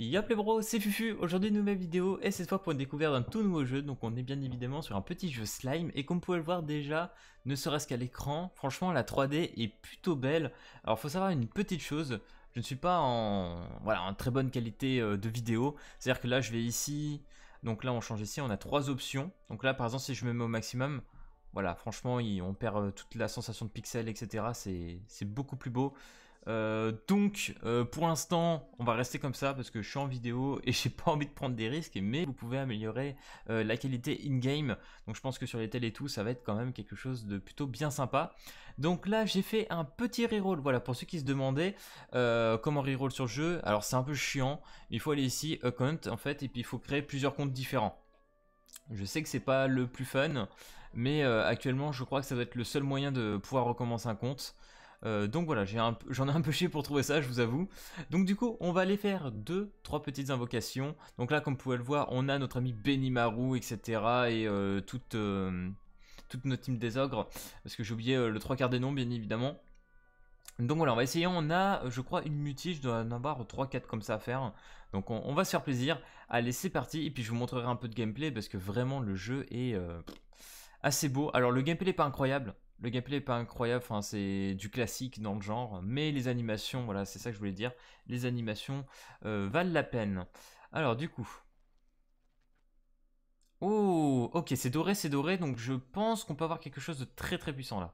Yop les bros, c'est Fufu, aujourd'hui une nouvelle vidéo et cette fois pour une découverte d'un tout nouveau jeu. Donc on est bien évidemment sur un petit jeu slime et comme vous pouvez le voir déjà, ne serait-ce qu'à l'écran, franchement la 3D est plutôt belle. Alors faut savoir une petite chose, je ne suis pas en très bonne qualité de vidéo, c'est-à-dire que là je vais ici, donc là on change ici, on a trois options. Donc là par exemple si je me mets au maximum, voilà franchement on perd toute la sensation de pixels etc, c'est beaucoup plus beau. Pour l'instant on va rester comme ça parce que je suis en vidéo et j'ai pas envie de prendre des risques, mais vous pouvez améliorer la qualité in-game, donc je pense que sur les tels et tout ça va être quand même quelque chose de plutôt bien sympa. Donc là j'ai fait un petit reroll, voilà pour ceux qui se demandaient comment reroll sur le jeu. Alors c'est un peu chiant, il faut aller ici account en fait et puis il faut créer plusieurs comptes différents. Je sais que c'est pas le plus fun, mais actuellement je crois que ça doit être le seul moyen de pouvoir recommencer un compte. Donc voilà, j'en ai un peu chié pour trouver ça, je vous avoue. Donc du coup, on va aller faire 2-3 petites invocations. Donc là, comme vous pouvez le voir, on a notre ami Benimaru, etc. Et toute notre team des ogres. Parce que j'ai oublié le 3/4 des noms, bien évidemment. Donc voilà, on va essayer, on a, je crois, une multi, je dois en avoir 3-4 comme ça à faire. Donc on va se faire plaisir. Allez, c'est parti, et puis je vous montrerai un peu de gameplay, parce que vraiment, le jeu est assez beau. Alors le gameplay est pas incroyable, enfin c'est du classique dans le genre, mais les animations, voilà, c'est ça que je voulais dire, les animations valent la peine. Alors du coup... Oh, ok, c'est doré, donc je pense qu'on peut avoir quelque chose de très très puissant là.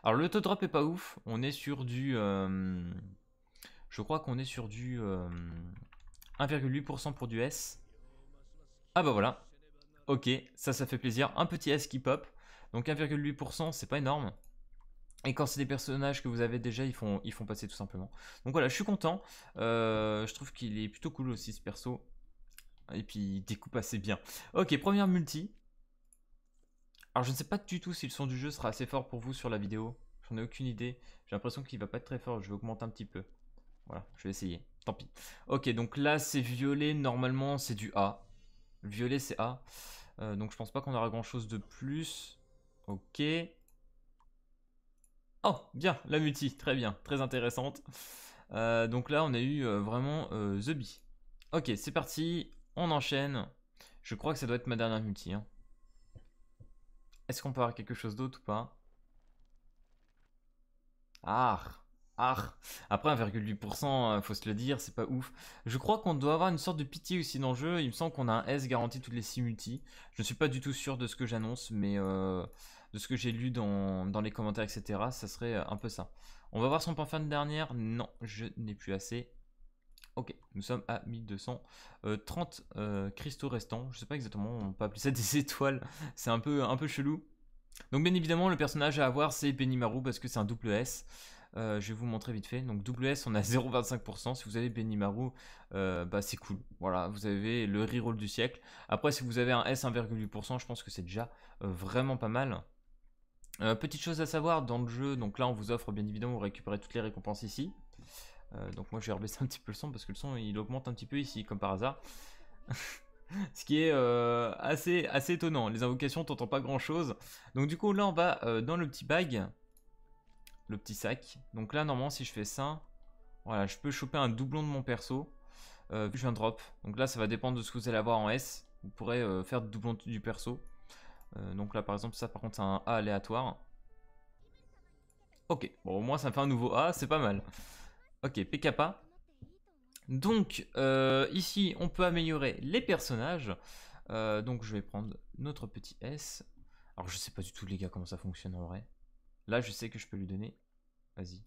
Alors le taux de drop est pas ouf, on est sur du... je crois qu'on est sur du 1,8% pour du S. Ah bah voilà, ok, ça fait plaisir, un petit S qui pop, donc 1,8% c'est pas énorme. Et quand c'est des personnages que vous avez déjà, ils font passer tout simplement. Donc voilà, je suis content, je trouve qu'il est plutôt cool aussi ce perso. Et puis il découpe assez bien. Ok, première multi. Alors je ne sais pas du tout si le son du jeu sera assez fort pour vous sur la vidéo. J'en ai aucune idée. J'ai l'impression qu'il va pas être très fort. Je vais augmenter un petit peu. Voilà, je vais essayer. Tant pis. Ok, donc là c'est violet. Normalement c'est du A. Violet c'est A. Donc je pense pas qu'on aura grand chose de plus. Ok. Oh, bien, la multi. Très bien, très intéressante. Donc là on a eu vraiment The Bee. Ok, c'est parti. On enchaîne. Je crois que ça doit être ma dernière multi. Hein. Est-ce qu'on peut avoir quelque chose d'autre ou pas? Ah, ah. Après 1,8%, faut se le dire, c'est pas ouf. Je crois qu'on doit avoir une sorte de pitié aussi dans le jeu. Il me semble qu'on a un S garanti toutes les 6 multi. Je ne suis pas du tout sûr de ce que j'annonce, mais de ce que j'ai lu dans les commentaires, etc. Ça serait un peu ça. On va voir son point fin de dernière. Non, je n'ai plus assez. Ok, nous sommes à 1230 cristaux restants. Je sais pas exactement, on peut appeler ça des étoiles. C'est un peu chelou. Donc bien évidemment, le personnage à avoir, c'est Benimaru parce que c'est un double S. Je vais vous montrer vite fait. Donc double S, on a 0,25%. Si vous avez Benimaru, bah c'est cool. Voilà, vous avez le reroll du siècle. Après, si vous avez un S 1,8%, je pense que c'est déjà vraiment pas mal. Petite chose à savoir dans le jeu, donc là on vous offre bien évidemment, vous récupérez toutes les récompenses ici. Donc moi je vais rebaisser un petit peu le son parce que le son il augmente un petit peu ici comme par hasard. Ce qui est assez étonnant, les invocations t'entends pas grand chose. Donc du coup là on va dans le petit bag, le petit sac. Donc là normalement si je fais ça, voilà je peux choper un doublon de mon perso. Puis je viens drop, donc là ça va dépendre de ce que vous allez avoir en S. Vous pourrez faire doublon du perso. Donc là par exemple ça par contre c'est un A aléatoire. Ok, bon au moins ça me fait un nouveau A, c'est pas mal. Ok, PKPA. Donc ici on peut améliorer les personnages. Donc je vais prendre notre petit S. Alors je sais pas du tout les gars comment ça fonctionne en vrai. Là je sais que je peux lui donner. Vas-y.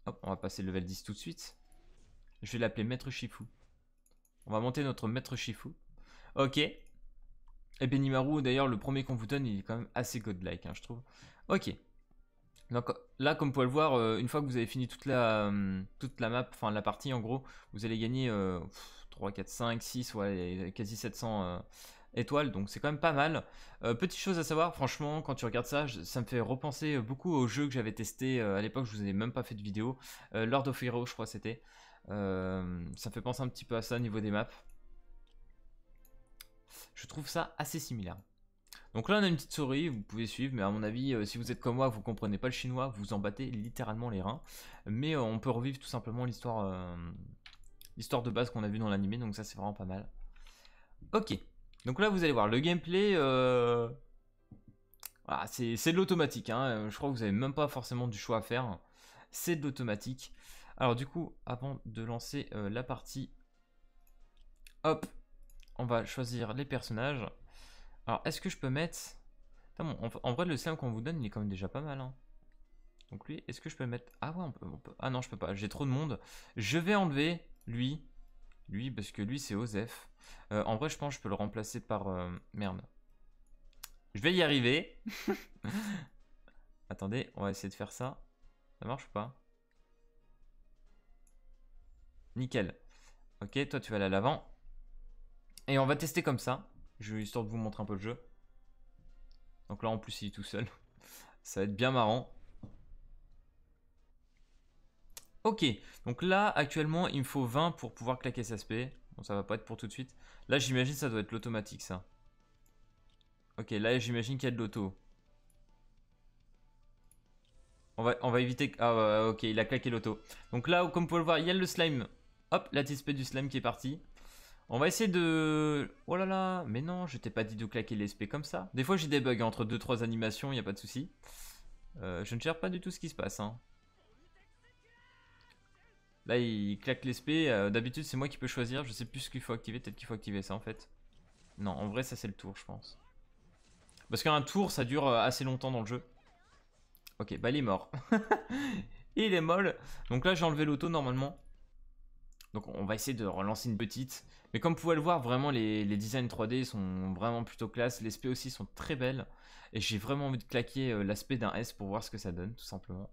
Hop, on va passer le level 10 tout de suite. Je vais l'appeler Maître Shifu. On va monter notre Maître Shifu. Ok. Et Benimaru d'ailleurs le premier qu'on vous donne il est quand même assez godlike hein, je trouve. Ok. Donc là, comme vous pouvez le voir, une fois que vous avez fini toute la map, enfin la partie en gros, vous allez gagner 3, 4, 5, 6, ouais, quasi 700 étoiles, donc c'est quand même pas mal. Petite chose à savoir, franchement, quand tu regardes ça, ça me fait repenser beaucoup aux jeux que j'avais testé à l'époque, je vous ai même pas fait de vidéo. Lord of Heroes, je crois c'était. Ça me fait penser un petit peu à ça au niveau des maps. Je trouve ça assez similaire. Donc là on a une petite souris, vous pouvez suivre, mais à mon avis, si vous êtes comme moi, vous comprenez pas le chinois, vous en battez littéralement les reins. Mais on peut revivre tout simplement l'histoire Histoire de base qu'on a vu dans l'animé, donc ça c'est vraiment pas mal. Ok, donc là vous allez voir, le gameplay, voilà, c'est de l'automatique, hein. Je crois que vous avez même pas forcément du choix à faire. C'est de l'automatique. Alors du coup, avant de lancer la partie, hop, on va choisir les personnages. Alors est-ce que je peux mettre... Bon, en vrai le slime qu'on vous donne il est quand même déjà pas mal, hein. Donc lui, est-ce que je peux mettre... Ah ouais, on peut... Ah non, je peux pas, j'ai trop de monde. Je vais enlever lui, parce que lui c'est Osef. En vrai je pense que je peux le remplacer par... Merde. Je vais y arriver. Attendez, on va essayer de faire ça. Ça marche ou pas? Nickel. Ok, toi tu vas aller à l'avant. Et on va tester comme ça. Histoire de vous montrer un peu le jeu. Donc là en plus il est tout seul. Ça va être bien marrant. Ok, donc là actuellement il me faut 20 pour pouvoir claquer sa SP. Bon ça va pas être pour tout de suite. Là j'imagine ça doit être l'automatique ça. Ok, là j'imagine qu'il y a de l'auto. On va éviter... Ah ouais, ok, il a claqué l'auto. Donc là, comme vous pouvez le voir, il y a le slime. Hop, la TSP du slime qui est partie. On va essayer de... Oh là là, mais non, je t'ai pas dit de claquer les SP comme ça. Des fois j'ai des bugs entre 2-3 animations, il n'y a pas de souci. Je ne gère pas du tout ce qui se passe, hein. Là il claque les SP, d'habitude c'est moi qui peux choisir, je sais plus ce qu'il faut activer, peut-être qu'il faut activer ça en fait. Non, en vrai ça c'est le tour je pense. Parce qu'un tour ça dure assez longtemps dans le jeu. Ok, bah il est mort. Il est molle. Donc là j'ai enlevé l'auto normalement. Donc on va essayer de relancer une petite. Mais comme vous pouvez le voir, vraiment les designs 3D sont vraiment plutôt classe. Les SP aussi sont très belles. Et j'ai vraiment envie de claquer l'aspect d'un S pour voir ce que ça donne, tout simplement.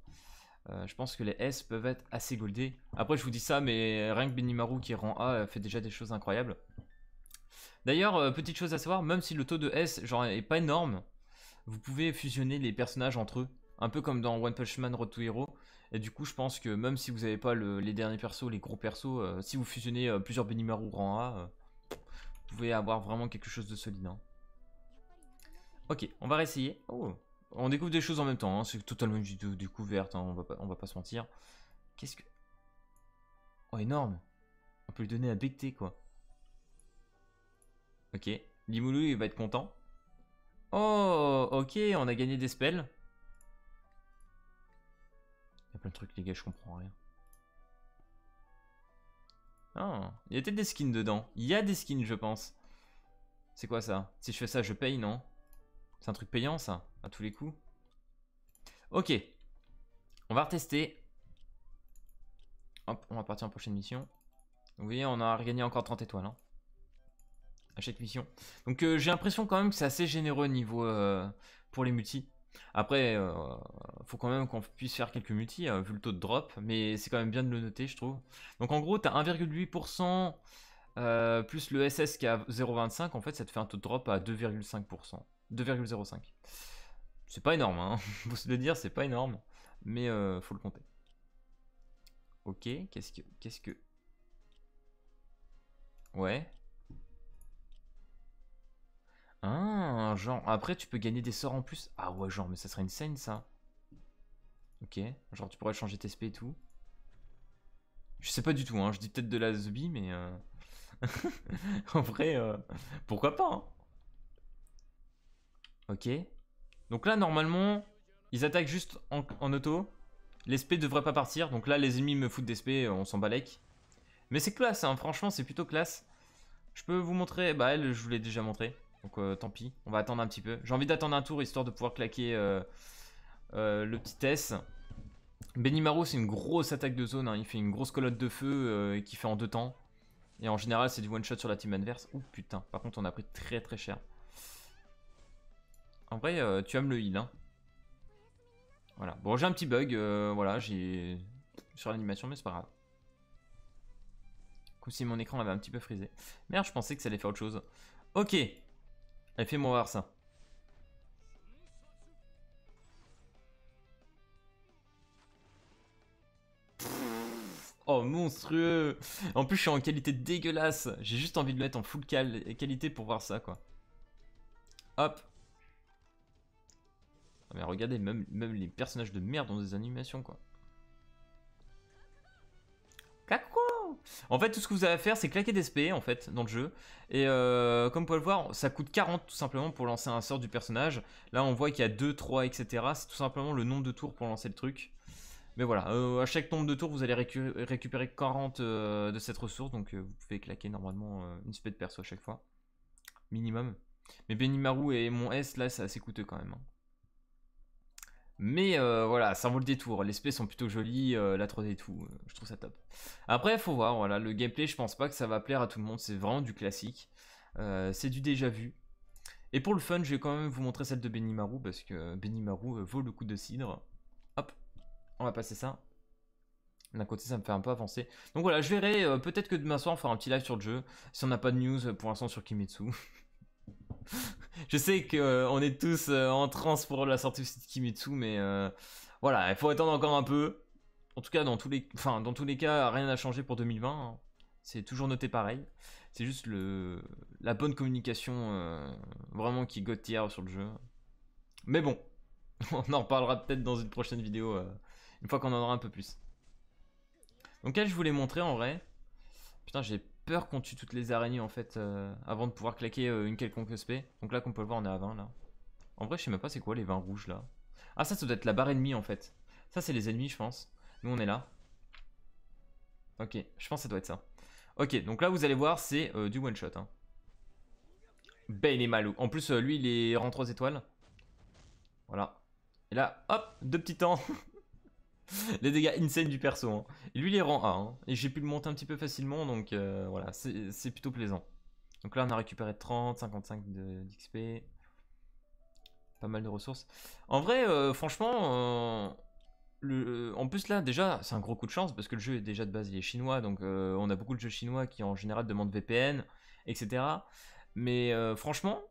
Je pense que les S peuvent être assez goldés. Après je vous dis ça, mais rien que Benimaru qui est rang A fait déjà des choses incroyables. D'ailleurs, petite chose à savoir, même si le taux de S genre, est pas énorme, vous pouvez fusionner les personnages entre eux. Un peu comme dans One Punch Man Road to Hero. Et du coup, je pense que même si vous n'avez pas les derniers persos, les gros persos, si vous fusionnez plusieurs Benimaru rang A, vous pouvez avoir vraiment quelque chose de solide, hein. Ok, on va réessayer. Oh, on découvre des choses en même temps, hein. C'est totalement une vidéo découverte, hein. On va pas se mentir. Qu'est-ce que... Oh, énorme. On peut lui donner un becté, quoi. Ok, Limulu, il va être content. Oh, ok, on a gagné des spells. Il y a plein de trucs, les gars, je comprends rien. Ah, il y a peut-être des skins dedans. Il y a des skins, je pense. C'est quoi ça? Si je fais ça, je paye, non? C'est un truc payant, ça, à tous les coups. Ok. On va retester. Hop, on va partir en prochaine mission. Vous voyez, on a regagné encore 30 étoiles, hein, à chaque mission. Donc j'ai l'impression quand même que c'est assez généreux au niveau pour les multis. Après, faut quand même qu'on puisse faire quelques multis, vu le taux de drop. Mais c'est quand même bien de le noter, je trouve. Donc en gros, t'as 1,8%... plus le SS qui est à 0,25, en fait ça te fait un taux de drop à 2,5%. 2,05. C'est pas énorme, hein. Faut se le dire, c'est pas énorme. Mais faut le compter. Ok, qu'est-ce que... Ouais. Ah, genre, après tu peux gagner des sorts en plus. Ah ouais, genre, mais ça serait une scène ça. Ok, genre tu pourrais changer tes SP et tout. Je sais pas du tout, hein. Je dis peut-être de la zombie, mais... en vrai, pourquoi pas, hein. Ok. Donc là, normalement, ils attaquent juste en auto. Les SP devraient pas partir. Donc là, les ennemis me foutent des SP, on s'en balèque. Mais c'est classe, hein. Franchement, c'est plutôt classe. Je peux vous montrer. Bah, elle, je vous l'ai déjà montré. Donc tant pis. On va attendre un petit peu. J'ai envie d'attendre un tour histoire de pouvoir claquer le petit S. Benimaru, c'est une grosse attaque de zone, hein. Il fait une grosse colonne de feu qui fait en 2 temps. Et en général, c'est du one shot sur la team adverse. Ouh putain, par contre, on a pris très très cher. En vrai, tu aimes le heal, hein. Voilà. Bon, j'ai un petit bug, voilà, j'ai sur l'animation, mais c'est pas grave. Comme si mon écran avait un petit peu frisé. Merde, je pensais que ça allait faire autre chose. Ok. Allez, fais-moi voir ça. Oh, monstrueux. En plus, je suis en qualité dégueulasse. J'ai juste envie de le mettre en full qualité pour voir ça, quoi. Hop. Ah, mais regardez, même les personnages de merde ont des animations, quoi. Coucou. En fait, tout ce que vous avez à faire, c'est claquer des SP en fait dans le jeu. Et comme vous pouvez le voir, ça coûte 40 tout simplement pour lancer un sort du personnage. Là, on voit qu'il y a 2, 3, etc. C'est tout simplement le nombre de tours pour lancer le truc. Mais voilà, à chaque nombre de tours, vous allez récupérer 40 de cette ressource. Donc vous pouvez claquer normalement une SP de perso à chaque fois. Minimum. Mais Benimaru et mon S, là, c'est assez coûteux quand même. Hein. Mais voilà, ça vaut le détour. Les SP sont plutôt jolis, la 3D et tout, je trouve ça top. Après, il faut voir, voilà, le gameplay, je pense pas que ça va plaire à tout le monde. C'est vraiment du classique. C'est du déjà vu. Et pour le fun, je vais quand même vous montrer celle de Benimaru parce que Benimaru vaut le coup de cidre. Hop, on va passer ça. D'un côté, ça me fait un peu avancer. Donc voilà, je verrai, peut-être que demain soir, on fera un petit live sur le jeu. Si on n'a pas de news pour l'instant sur Kimetsu. Je sais qu'on est tous en transe pour la sortie de Kimetsu, mais voilà, il faut attendre encore un peu. En tout cas, dans tous les cas, rien n'a changé pour 2020. Hein. C'est toujours noté pareil. C'est juste la bonne communication vraiment qui god tier sur le jeu. Mais bon, on en reparlera peut-être dans une prochaine vidéo, une fois qu'on en aura un peu plus. Donc là, je voulais montrer en vrai. Putain, j'ai peur qu'on tue toutes les araignées en fait avant de pouvoir claquer une quelconque SP. Donc là, comme on peut le voir, on est à 20 là. En vrai, je sais même pas c'est quoi les 20 rouges là. Ah, ça doit être la barre ennemie en fait. Ça, c'est les ennemis, je pense. Nous, on est là. Ok, je pense que ça doit être ça. Ok, donc là, vous allez voir, c'est du one shot. Hein. Ben, il est malou. En plus, lui, il est rang 3 étoiles. Voilà. Et là, hop, 2 petits temps. Les dégâts insane du perso. Hein. Et lui, il est rang A. Hein. Et j'ai pu le monter un petit peu facilement, donc voilà, c'est plutôt plaisant. Donc là, on a récupéré 30, 55 d'XP. Pas mal de ressources. En vrai, franchement, en plus là, déjà, c'est un gros coup de chance parce que le jeu est déjà de base, il est chinois. Donc on a beaucoup de jeux chinois qui en général demandent VPN, etc. Mais franchement,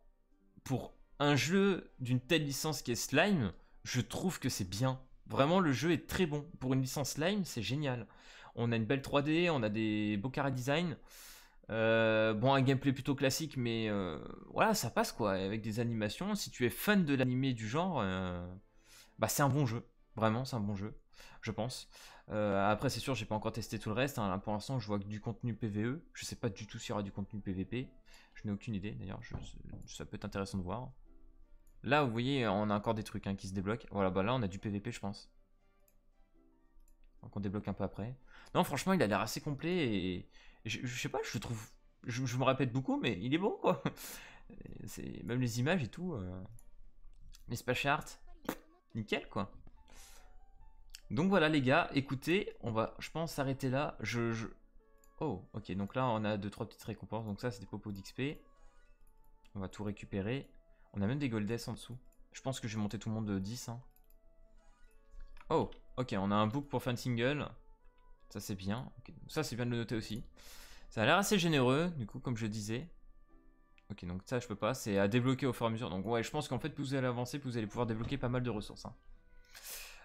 pour un jeu d'une telle licence qui est Slime, je trouve que c'est bien. Vraiment, le jeu est très bon. Pour une licence Slime, c'est génial. On a une belle 3D, on a des beaux chara design. Bon, un gameplay plutôt classique, mais voilà, ça passe quoi. Avec des animations. Si tu es fan de l'animé du genre, bah, c'est un bon jeu. Vraiment, c'est un bon jeu, je pense. Après, c'est sûr, j'ai pas encore testé tout le reste. Hein. Là, pour l'instant, je vois que du contenu PVE. Je sais pas du tout s'il y aura du contenu PVP. Je n'ai aucune idée d'ailleurs. Ça peut être intéressant de voir. Là, vous voyez, on a encore des trucs hein, qui se débloquent. Voilà, bah là, on a du PVP, je pense. Donc, on débloque un peu après. Non, franchement, il a l'air assez complet et je sais pas, je trouve. Je me répète beaucoup, mais il est bon, quoi. Même les images et tout. Les splash art. Nickel, quoi. Donc voilà, les gars, écoutez, on va, je pense, s'arrêter là. Oh, ok, donc là, on a 2-3 petites récompenses. Donc ça, c'est des popos d'XP. On va tout récupérer. On a même des Goldess en dessous. Je pense que je vais monter tout le monde de 10. Hein. Oh, ok, on a un book pour fan single. Ça, c'est bien. Okay. Ça, c'est bien de le noter aussi. Ça a l'air assez généreux, du coup, comme je disais. Ok, donc ça, je peux pas. C'est à débloquer au fur et à mesure. Donc, ouais, je pense qu'en fait, plus vous allez avancer, plus vous allez pouvoir débloquer pas mal de ressources. Hein.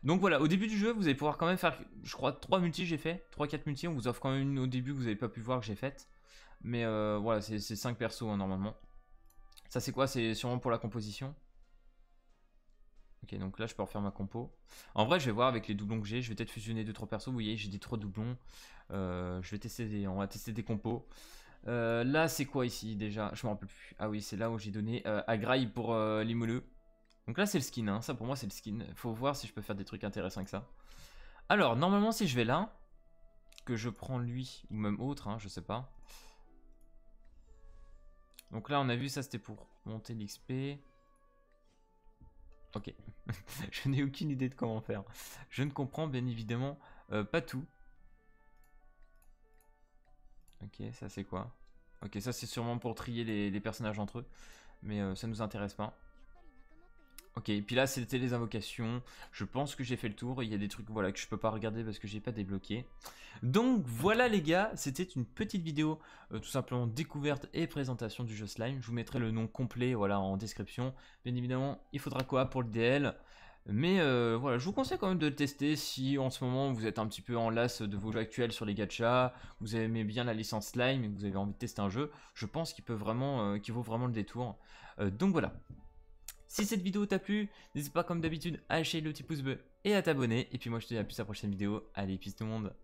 Donc voilà, au début du jeu, vous allez pouvoir quand même faire, je crois, 3 multis j'ai fait. 3-4 multis. On vous offre quand même une au début que vous n'avez pas pu voir que j'ai faite. Mais voilà, c'est 5 persos hein, normalement. Ça, c'est quoi? C'est sûrement pour la composition. Ok, donc là, je peux refaire ma compo. En vrai, je vais voir avec les doublons que j'ai. Je vais peut-être fusionner 2-3 persos. Vous voyez, j'ai des 3 doublons. Je vais tester on va tester des compos. Là, c'est quoi ici déjà? Je me rappelle plus. Ah oui, c'est là où j'ai donné Agraï pour Limoleux. Donc là, c'est le skin. Hein. Ça, pour moi, c'est le skin. Faut voir si je peux faire des trucs intéressants avec ça. Alors, normalement, si je vais là, que je prends lui, ou même autre, hein, je sais pas. Donc là, on a vu ça, c'était pour monter l'XP. Ok. Je n'ai aucune idée de comment faire. Je ne comprends bien évidemment pas tout. Ok, ça c'est quoi? Ok, ça c'est sûrement pour trier les personnages entre eux. Mais ça nous intéresse pas. Ok, et puis là c'était les invocations. Je pense que j'ai fait le tour. Il y a des trucs voilà, que je peux pas regarder parce que j'ai pas débloqué. Donc voilà les gars, c'était une petite vidéo tout simplement découverte et présentation du jeu Slime. Je vous mettrai le nom complet voilà, en description. Bien évidemment, il faudra quoi pour le DL. Mais voilà, je vous conseille quand même de le tester si en ce moment vous êtes un petit peu en lasse de vos jeux actuels sur les gachas, vous aimez bien la licence Slime et que vous avez envie de tester un jeu, je pense qu'il peut vraiment, qu'il vaut vraiment le détour. Donc voilà. Si cette vidéo t'a plu, n'hésite pas comme d'habitude à lâcher le petit pouce bleu et à t'abonner. Et puis moi je te dis à plus à la prochaine vidéo. Allez, peace tout le monde.